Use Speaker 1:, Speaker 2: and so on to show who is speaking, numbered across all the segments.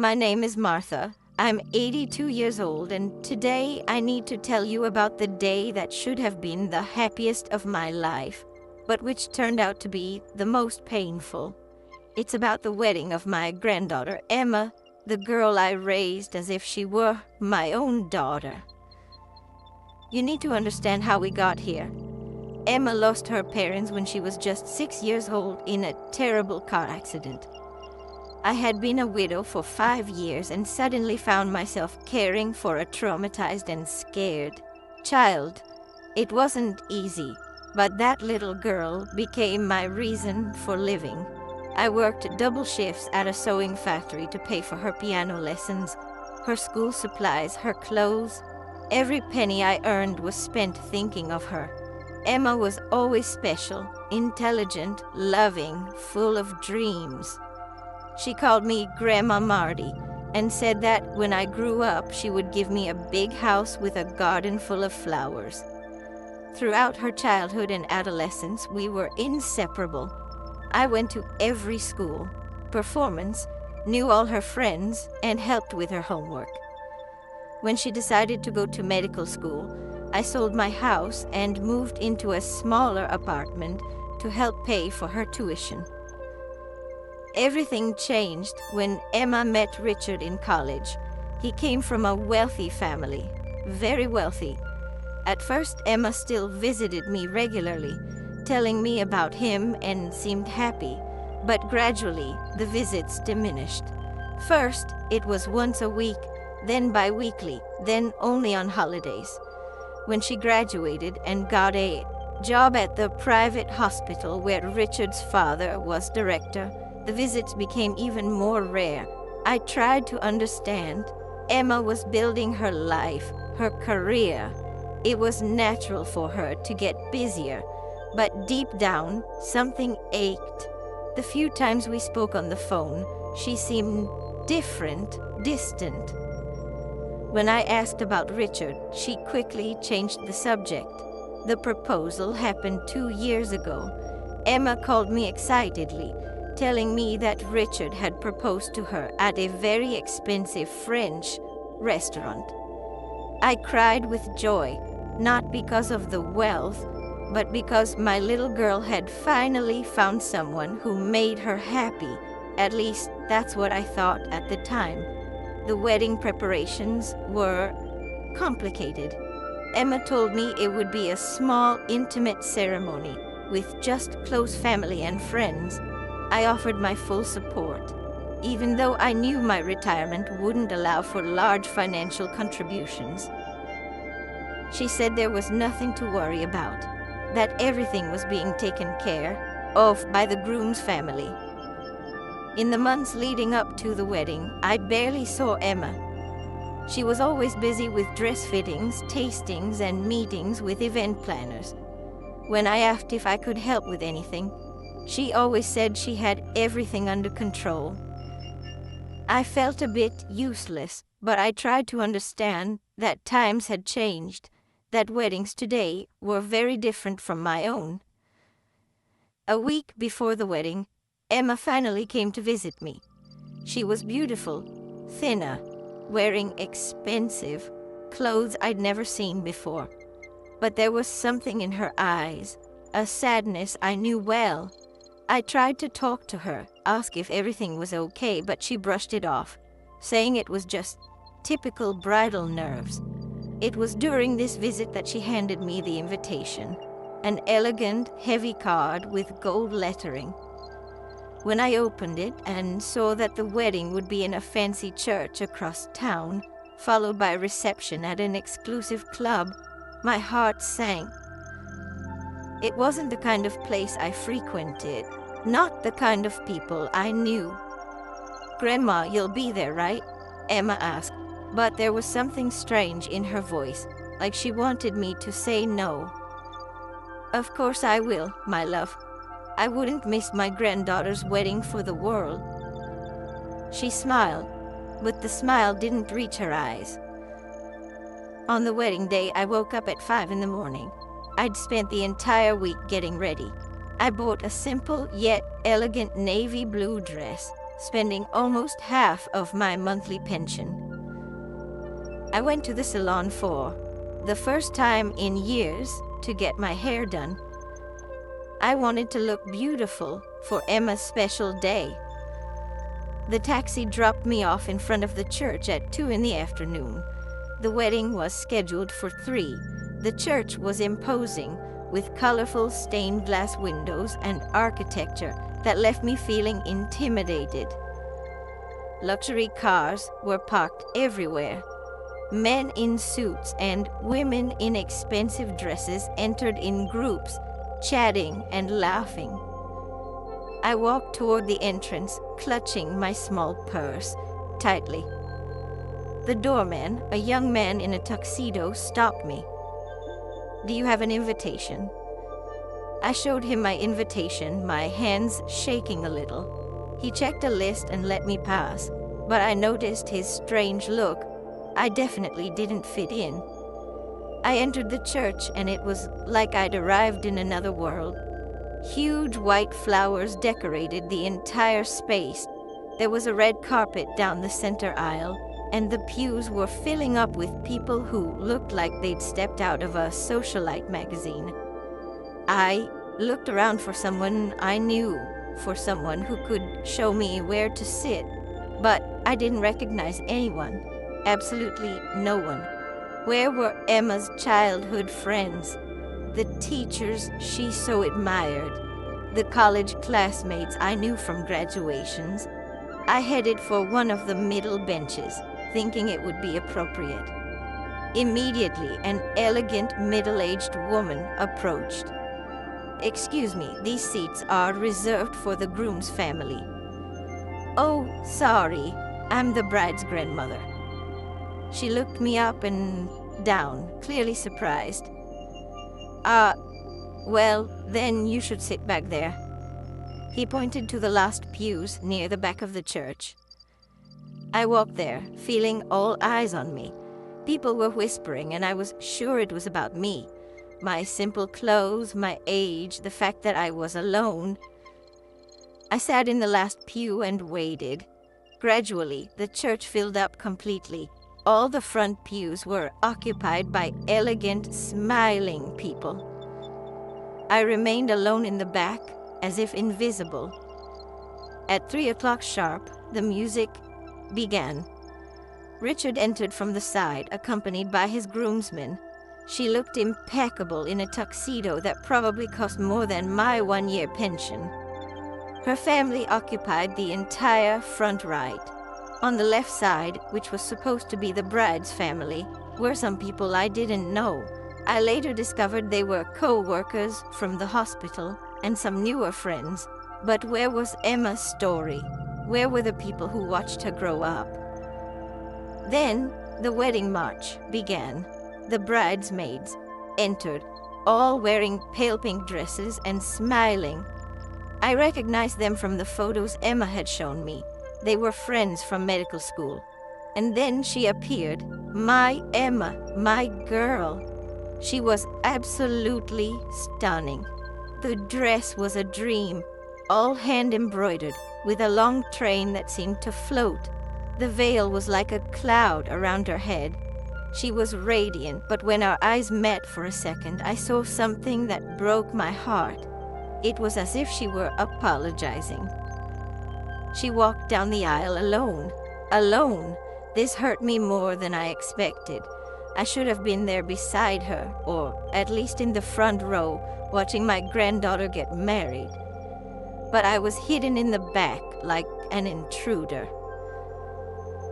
Speaker 1: My name is Martha. I'm 82 years old, and today I need to tell you about the day that should have been the happiest of my life, but which turned out to be the most painful. It's about the wedding of my granddaughter, Emma, the girl I raised as if she were my own daughter. You need to understand how we got here. Emma lost her parents when she was just 6 years old in a terrible car accident. I had been a widow for 5 years and suddenly found myself caring for a traumatized and scared child. It wasn't easy, but that little girl became my reason for living. I worked double shifts at a sewing factory to pay for her piano lessons, her school supplies, her clothes. Every penny I earned was spent thinking of her. Emma was always special, intelligent, loving, full of dreams. She called me Grandma Marty and said that when I grew up, she would give me a big house with a garden full of flowers. Throughout her childhood and adolescence, we were inseparable. I went to every school, performance, knew all her friends, and helped with her homework. When she decided to go to medical school, I sold my house and moved into a smaller apartment to help pay for her tuition. Everything changed when Emma met Richard in college. He came from a wealthy family, very wealthy. At first, Emma still visited me regularly, telling me about him and seemed happy, but gradually the visits diminished. First, it was once a week, then bi-weekly, then only on holidays. When she graduated and got a job at the private hospital where Richard's father was director, the visits became even more rare. I tried to understand. Emma was building her life, her career. It was natural for her to get busier, but deep down, something ached. The few times we spoke on the phone, she seemed different, distant. When I asked about Richard, she quickly changed the subject. The proposal happened 2 years ago. Emma called me excitedly, telling me that Richard had proposed to her at a very expensive French restaurant. I cried with joy, not because of the wealth, but because my little girl had finally found someone who made her happy. At least that's what I thought at the time. The wedding preparations were complicated. Emma told me it would be a small, intimate ceremony with just close family and friends. I offered my full support, even though I knew my retirement wouldn't allow for large financial contributions. She said there was nothing to worry about, that everything was being taken care of by the groom's family. In the months leading up to the wedding, I barely saw Emma. She was always busy with dress fittings, tastings, and meetings with event planners. When I asked if I could help with anything, she always said she had everything under control. I felt a bit useless, but I tried to understand that times had changed, that weddings today were very different from my own. A week before the wedding, Emma finally came to visit me. She was beautiful, thinner, wearing expensive clothes I'd never seen before. But there was something in her eyes, a sadness I knew well. I tried to talk to her, ask if everything was okay, but she brushed it off, saying it was just typical bridal nerves. It was during this visit that she handed me the invitation, an elegant, heavy card with gold lettering. When I opened it and saw that the wedding would be in a fancy church across town, followed by a reception at an exclusive club, my heart sank. It wasn't the kind of place I frequented, not the kind of people I knew. "Grandma, you'll be there, right?" Emma asked, but there was something strange in her voice, like she wanted me to say no. "Of course I will, my love. I wouldn't miss my granddaughter's wedding for the world." She smiled, but the smile didn't reach her eyes. On the wedding day, I woke up at 5 in the morning. I'd spent the entire week getting ready. I bought a simple yet elegant navy blue dress, spending almost half of my monthly pension. I went to the salon for the first time in years to get my hair done. I wanted to look beautiful for Emma's special day. The taxi dropped me off in front of the church at 2 in the afternoon. The wedding was scheduled for 3. The church was imposing, with colorful stained glass windows and architecture that left me feeling intimidated. Luxury cars were parked everywhere. Men in suits and women in expensive dresses entered in groups, chatting and laughing. I walked toward the entrance, clutching my small purse tightly. The doorman, a young man in a tuxedo, stopped me. "Do you have an invitation?" I showed him my invitation, my hands shaking a little. He checked a list and let me pass, but I noticed his strange look. I definitely didn't fit in. I entered the church, and it was like I'd arrived in another world. Huge white flowers decorated the entire space. There was a red carpet down the center aisle, and the pews were filling up with people who looked like they'd stepped out of a socialite magazine. I looked around for someone I knew, for someone who could show me where to sit, but I didn't recognize anyone. Absolutely no one. Where were Emma's childhood friends? The teachers she so admired, the college classmates I knew from graduations? I headed for one of the middle benches, thinking it would be appropriate. Immediately, an elegant middle-aged woman approached. "Excuse me, these seats are reserved for the groom's family." "Oh, sorry, I'm the bride's grandmother." She looked me up and down, clearly surprised. Well, then you should sit back there." He pointed to the last pews near the back of the church. I walked there, feeling all eyes on me. People were whispering, and I was sure it was about me. My simple clothes, my age, the fact that I was alone. I sat in the last pew and waited. Gradually, the church filled up completely. All the front pews were occupied by elegant, smiling people. I remained alone in the back, as if invisible. At 3 o'clock sharp, the music began. Richard entered from the side, accompanied by his groomsmen. She looked impeccable in a tuxedo that probably cost more than my 1-year pension. Her family occupied the entire front right. On the left side, which was supposed to be the bride's family, were some people I didn't know. I later discovered they were co-workers from the hospital and some newer friends. But where was Emma's story? Where were the people who watched her grow up? Then the wedding march began. The bridesmaids entered, all wearing pale pink dresses and smiling. I recognized them from the photos Emma had shown me. They were friends from medical school. And then she appeared, my Emma, my girl. She was absolutely stunning. The dress was a dream, all hand-embroidered, with a long train that seemed to float. The veil was like a cloud around her head. She was radiant, but when our eyes met for a second, I saw something that broke my heart. It was as if she were apologizing. She walked down the aisle alone. Alone. This hurt me more than I expected. I should have been there beside her, or at least in the front row, watching my granddaughter get married. But I was hidden in the back like an intruder.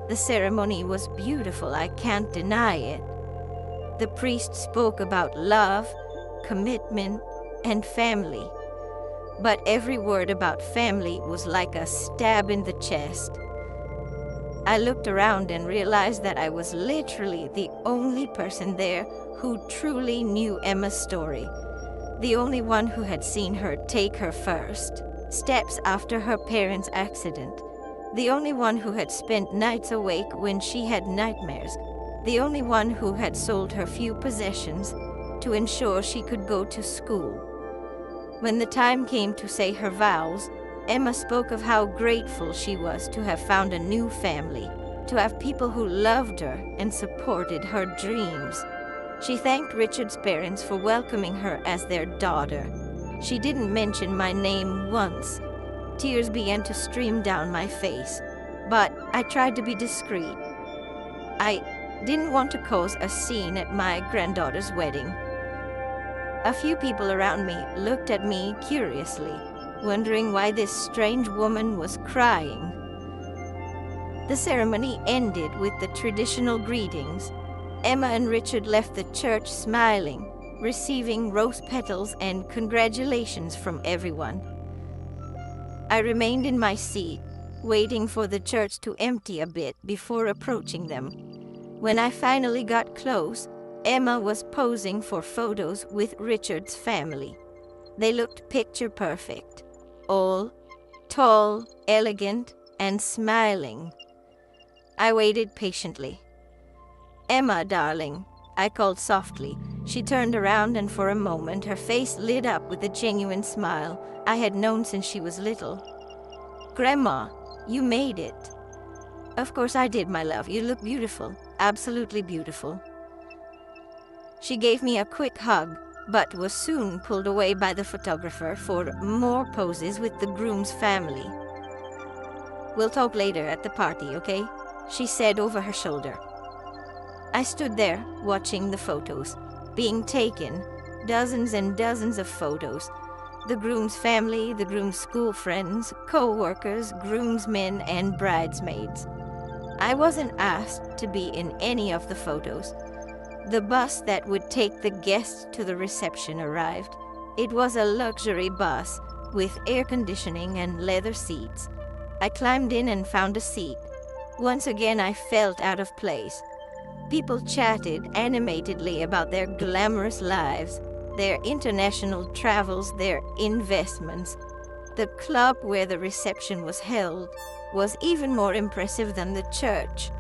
Speaker 1: The ceremony was beautiful, I can't deny it. The priest spoke about love, commitment, and family. But every word about family was like a stab in the chest. I looked around and realized that I was literally the only person there who truly knew Emma's story. The only one who had seen her take her first steps after her parents' accident. The only one who had spent nights awake when she had nightmares. The only one who had sold her few possessions to ensure she could go to school. When the time came to say her vows, Emma spoke of how grateful she was to have found a new family, to have people who loved her and supported her dreams. She thanked Richard's parents for welcoming her as their daughter. She didn't mention my name once. Tears began to stream down my face, but I tried to be discreet. I didn't want to cause a scene at my granddaughter's wedding. A few people around me looked at me curiously, wondering why this strange woman was crying. The ceremony ended with the traditional greetings. Emma and Richard left the church smiling, receiving rose petals and congratulations from everyone. I remained in my seat, waiting for the church to empty a bit before approaching them. When I finally got close, Emma was posing for photos with Richard's family. They looked picture perfect, all tall, elegant, and smiling. I waited patiently. "Emma, darling," I called softly. She turned around, and for a moment her face lit up with the genuine smile I had known since she was little. "Grandma, you made it." "Of course I did, my love. You look beautiful, absolutely beautiful." She gave me a quick hug, but was soon pulled away by the photographer for more poses with the groom's family. "We'll talk later at the party, okay?" she said over her shoulder. I stood there, watching the photos, being taken, dozens and dozens of photos. The groom's family, the groom's school friends, co-workers, groomsmen, and bridesmaids. I wasn't asked to be in any of the photos. The bus that would take the guests to the reception arrived. It was a luxury bus with air conditioning and leather seats. I climbed in and found a seat. Once again, I felt out of place. People chatted animatedly about their glamorous lives, their international travels, their investments. The club where the reception was held was even more impressive than the church.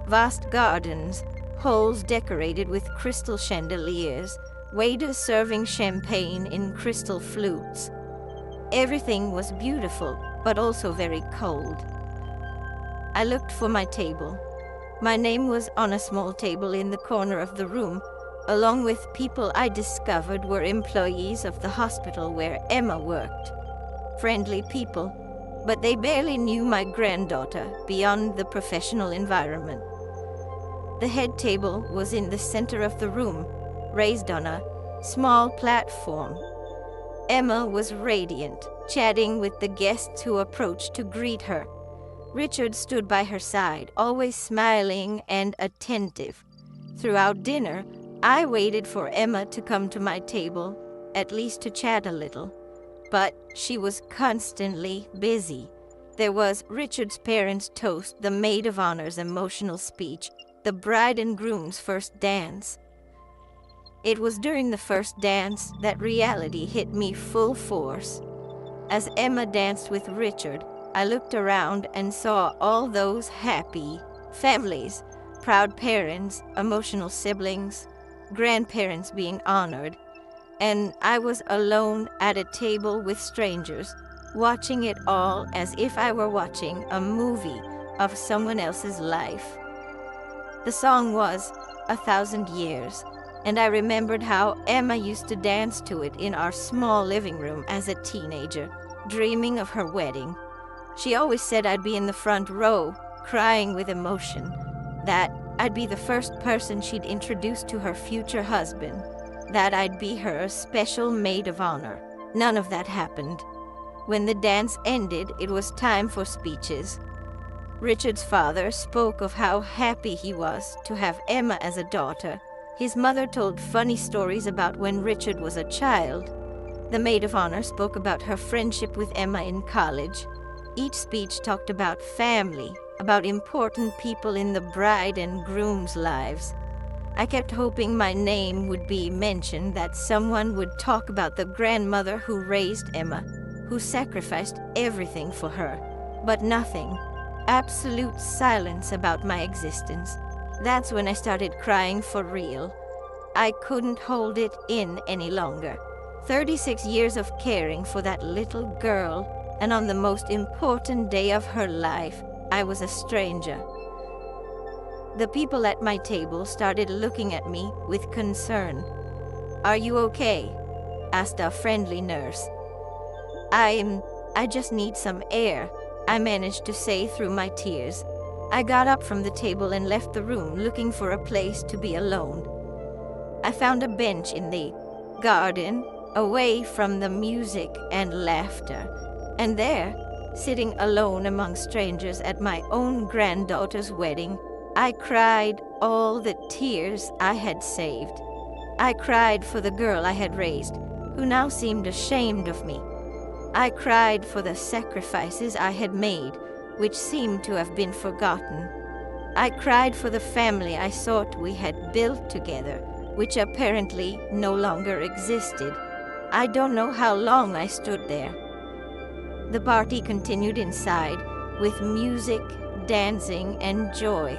Speaker 1: Vast gardens, halls decorated with crystal chandeliers, waiters serving champagne in crystal flutes. Everything was beautiful, but also very cold. I looked for my table. My name was on a small table in the corner of the room, along with people I discovered were employees of the hospital where Emma worked. Friendly people, but they barely knew my granddaughter beyond the professional environment. The head table was in the center of the room, raised on a small platform. Emma was radiant, chatting with the guests who approached to greet her. Richard stood by her side, always smiling and attentive. Throughout dinner, I waited for Emma to come to my table, at least to chat a little. But she was constantly busy. There was Richard's parents' toast, the maid of honor's emotional speech, the bride and groom's first dance. It was during the first dance that reality hit me full force. As Emma danced with Richard, I looked around and saw all those happy families, proud parents, emotional siblings, grandparents being honored, and I was alone at a table with strangers, watching it all as if I were watching a movie of someone else's life. The song was 1,000 Years, and I remembered how Emma used to dance to it in our small living room as a teenager, dreaming of her wedding. She always said I'd be in the front row, crying with emotion, that I'd be the first person she'd introduce to her future husband, that I'd be her special maid of honor. None of that happened. When the dance ended, it was time for speeches. Richard's father spoke of how happy he was to have Emma as a daughter. His mother told funny stories about when Richard was a child. The maid of honor spoke about her friendship with Emma in college. Each speech talked about family, about important people in the bride and groom's lives. I kept hoping my name would be mentioned, that someone would talk about the grandmother who raised Emma, who sacrificed everything for her. But nothing. Absolute silence about my existence. That's when I started crying for real. I couldn't hold it in any longer. 36 years of caring for that little girl, and on the most important day of her life, I was a stranger. The people at my table started looking at me with concern. "Are you okay?" asked a friendly nurse. I just need some air," I managed to say through my tears. I got up from the table and left the room looking for a place to be alone. I found a bench in the garden, away from the music and laughter. And there, sitting alone among strangers at my own granddaughter's wedding, I cried all the tears I had saved. I cried for the girl I had raised, who now seemed ashamed of me. I cried for the sacrifices I had made, which seemed to have been forgotten. I cried for the family I thought we had built together, which apparently no longer existed. I don't know how long I stood there. The party continued inside, with music, dancing, and joy.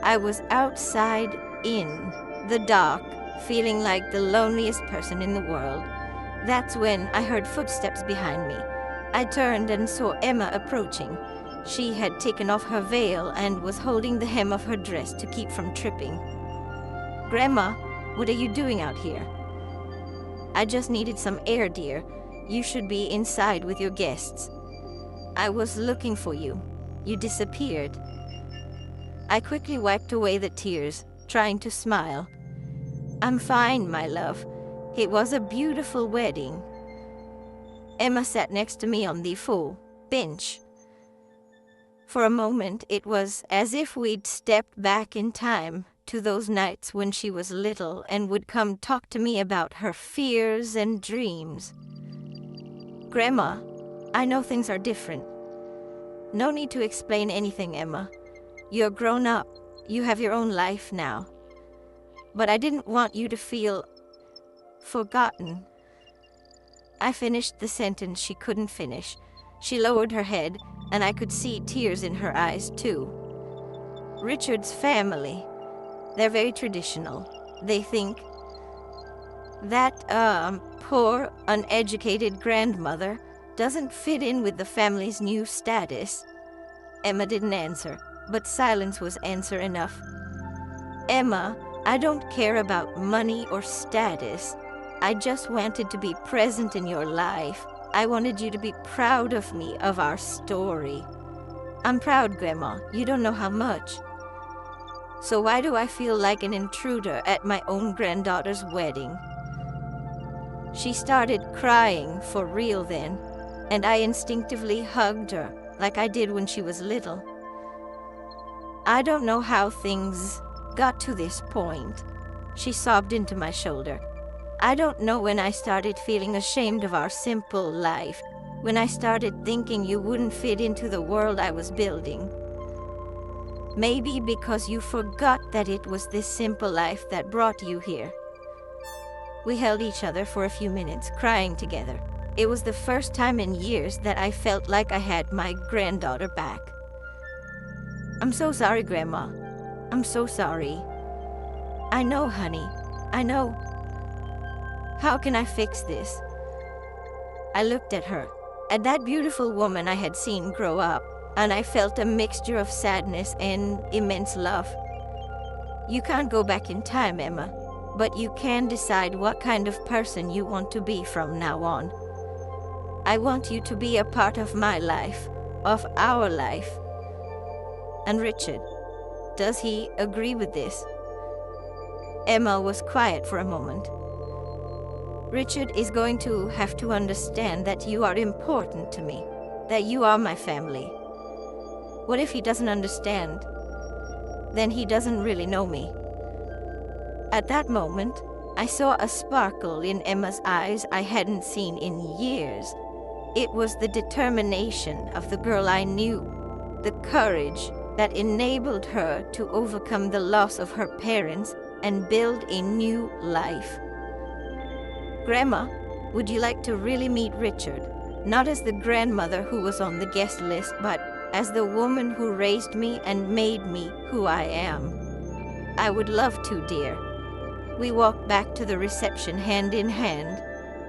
Speaker 1: I was outside in the dark, feeling like the loneliest person in the world. That's when I heard footsteps behind me. I turned and saw Emma approaching. She had taken off her veil and was holding the hem of her dress to keep from tripping. "Grandma, what are you doing out here?" "I just needed some air, dear. You should be inside with your guests." "I was looking for you. You disappeared." I quickly wiped away the tears, trying to smile. "I'm fine, my love. It was a beautiful wedding." Emma sat next to me on the full bench. For a moment, it was as if we'd stepped back in time to those nights when she was little and would come talk to me about her fears and dreams. "Grandma, I know things are different." "No need to explain anything, Emma. You're grown up. You have your own life now. But I didn't want you to feel forgotten." I finished the sentence she couldn't finish. She lowered her head, and I could see tears in her eyes, too. "Richard's family, they're very traditional. They think that poor, uneducated grandmother doesn't fit in with the family's new status." Emma didn't answer, but silence was answer enough. "Emma, I don't care about money or status. I just wanted to be present in your life. I wanted you to be proud of me, of our story." "I'm proud, Grandma. You don't know how much." "So why do I feel like an intruder at my own granddaughter's wedding?" She started crying for real then, and I instinctively hugged her like I did when she was little. "I don't know how things got to this point." She sobbed into my shoulder. "I don't know when I started feeling ashamed of our simple life, when I started thinking you wouldn't fit into the world I was building. Maybe because you forgot that it was this simple life that brought you here." We held each other for a few minutes, crying together. It was the first time in years that I felt like I had my granddaughter back. "I'm so sorry, Grandma. I'm so sorry." "I know, honey. I know. How can I fix this?" I looked at her, at that beautiful woman I had seen grow up, and I felt a mixture of sadness and immense love. "You can't go back in time, Emma, but you can decide what kind of person you want to be from now on. I want you to be a part of my life, of our life." "And Richard, does he agree with this?" Emma was quiet for a moment. "Richard is going to have to understand that you are important to me, that you are my family." "What if he doesn't understand? Then he doesn't really know me." At that moment, I saw a sparkle in Emma's eyes I hadn't seen in years. It was the determination of the girl I knew, the courage that enabled her to overcome the loss of her parents and build a new life. "Grandma, would you like to really meet Richard? Not as the grandmother who was on the guest list, but as the woman who raised me and made me who I am." "I would love to, dear." We walked back to the reception hand in hand.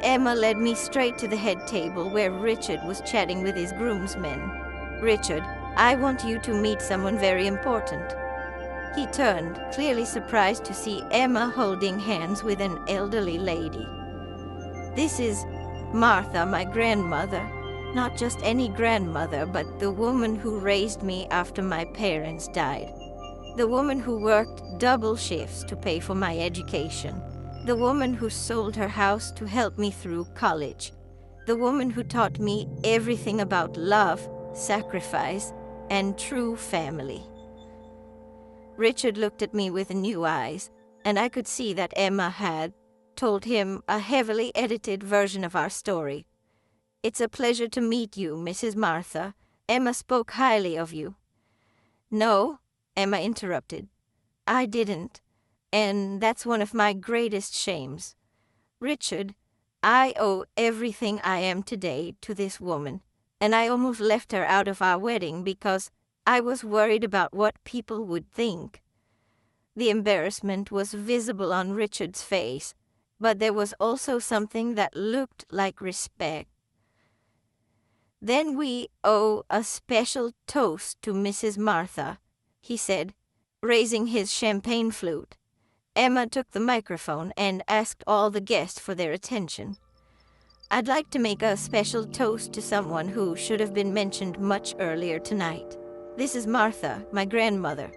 Speaker 1: Emma led me straight to the head table where Richard was chatting with his groomsmen. "Richard, I want you to meet someone very important." He turned, clearly surprised to see Emma holding hands with an elderly lady. "This is Martha, my grandmother. Not just any grandmother, but the woman who raised me after my parents died. The woman who worked double shifts to pay for my education. The woman who sold her house to help me through college. The woman who taught me everything about love, sacrifice, and true family." Richard looked at me with new eyes, and I could see that Emma had told him a heavily edited version of our story. "It's a pleasure to meet you, Mrs. Martha. Emma spoke highly of you." "No," Emma interrupted. "I didn't, and that's one of my greatest shames. Richard, I owe everything I am today to this woman, and I almost left her out of our wedding because I was worried about what people would think." The embarrassment was visible on Richard's face, but there was also something that looked like respect. "Then we owe a special toast to Mrs. Martha," he said, raising his champagne flute. Emma took the microphone and asked all the guests for their attention. "I'd like to make a special toast to someone who should have been mentioned much earlier tonight. This is Martha, my grandmother.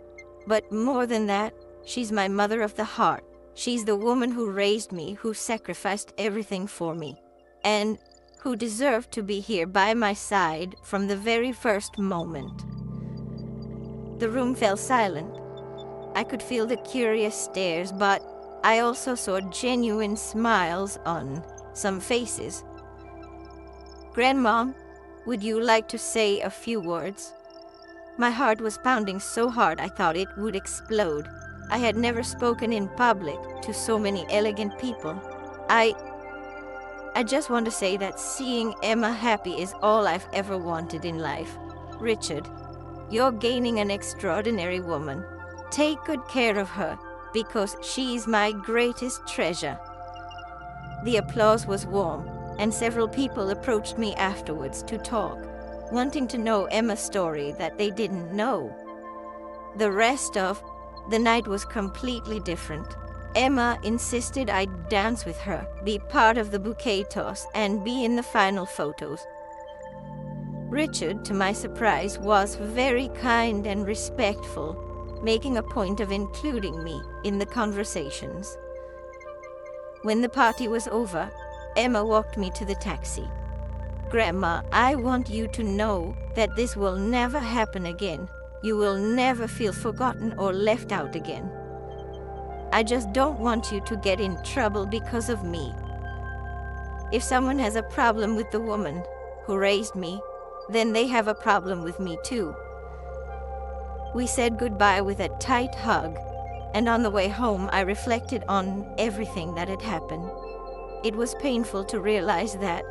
Speaker 1: But more than that, she's my mother of the heart. She's the woman who raised me, who sacrificed everything for me, and who deserved to be here by my side from the very first moment." The room fell silent. I could feel the curious stares, but I also saw genuine smiles on some faces. "Grandmom, would you like to say a few words?" My heart was pounding so hard I thought it would explode. I had never spoken in public to so many elegant people. I just want to say that seeing Emma happy is all I've ever wanted in life. Richard, you're gaining an extraordinary woman. Take good care of her, because she's my greatest treasure." The applause was warm, and several people approached me afterwards to talk, wanting to know Emma's story that they didn't know. The rest of the night was completely different. Emma insisted I dance with her, be part of the bouquet toss, and be in the final photos. Richard, to my surprise, was very kind and respectful, making a point of including me in the conversations. When the party was over, Emma walked me to the taxi. "Grandma, I want you to know that this will never happen again. You will never feel forgotten or left out again. I just don't want you to get in trouble because of me. If someone has a problem with the woman who raised me, then they have a problem with me too." We said goodbye with a tight hug, and on the way home I reflected on everything that had happened. It was painful to realize that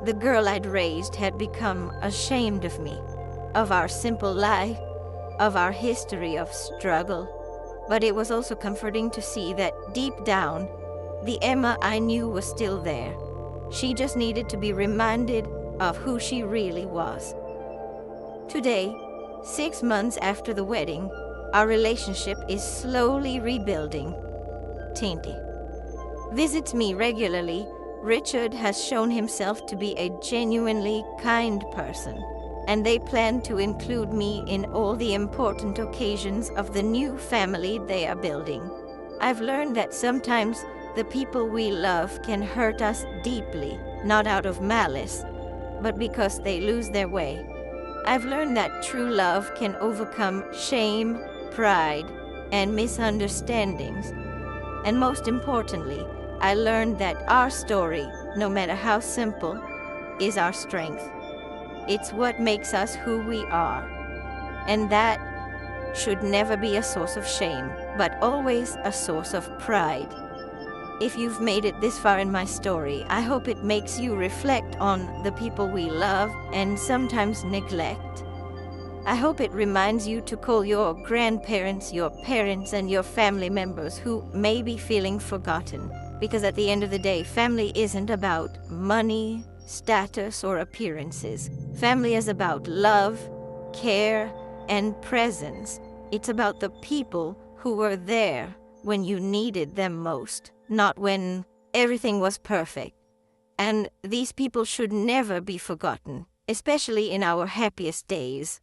Speaker 1: the girl I'd raised had become ashamed of me, of our simple life, of our history of struggle. But it was also comforting to see that deep down, the Emma I knew was still there. She just needed to be reminded of who she really was. Today, 6 months after the wedding, our relationship is slowly rebuilding. Tinty visits me regularly. Richard has shown himself to be a genuinely kind person, and they plan to include me in all the important occasions of the new family they are building. I've learned that sometimes the people we love can hurt us deeply, not out of malice, but because they lose their way. I've learned that true love can overcome shame, pride, and misunderstandings. And most importantly, I learned that our story, no matter how simple, is our strength. It's what makes us who we are. And that should never be a source of shame, but always a source of pride. If you've made it this far in my story, I hope it makes you reflect on the people we love and sometimes neglect. I hope it reminds you to call your grandparents, your parents, and your family members who may be feeling forgotten. Because at the end of the day, family isn't about money, status, or appearances. Family is about love, care, and presence. It's about the people who were there when you needed them most, not when everything was perfect. And these people should never be forgotten, especially in our happiest days.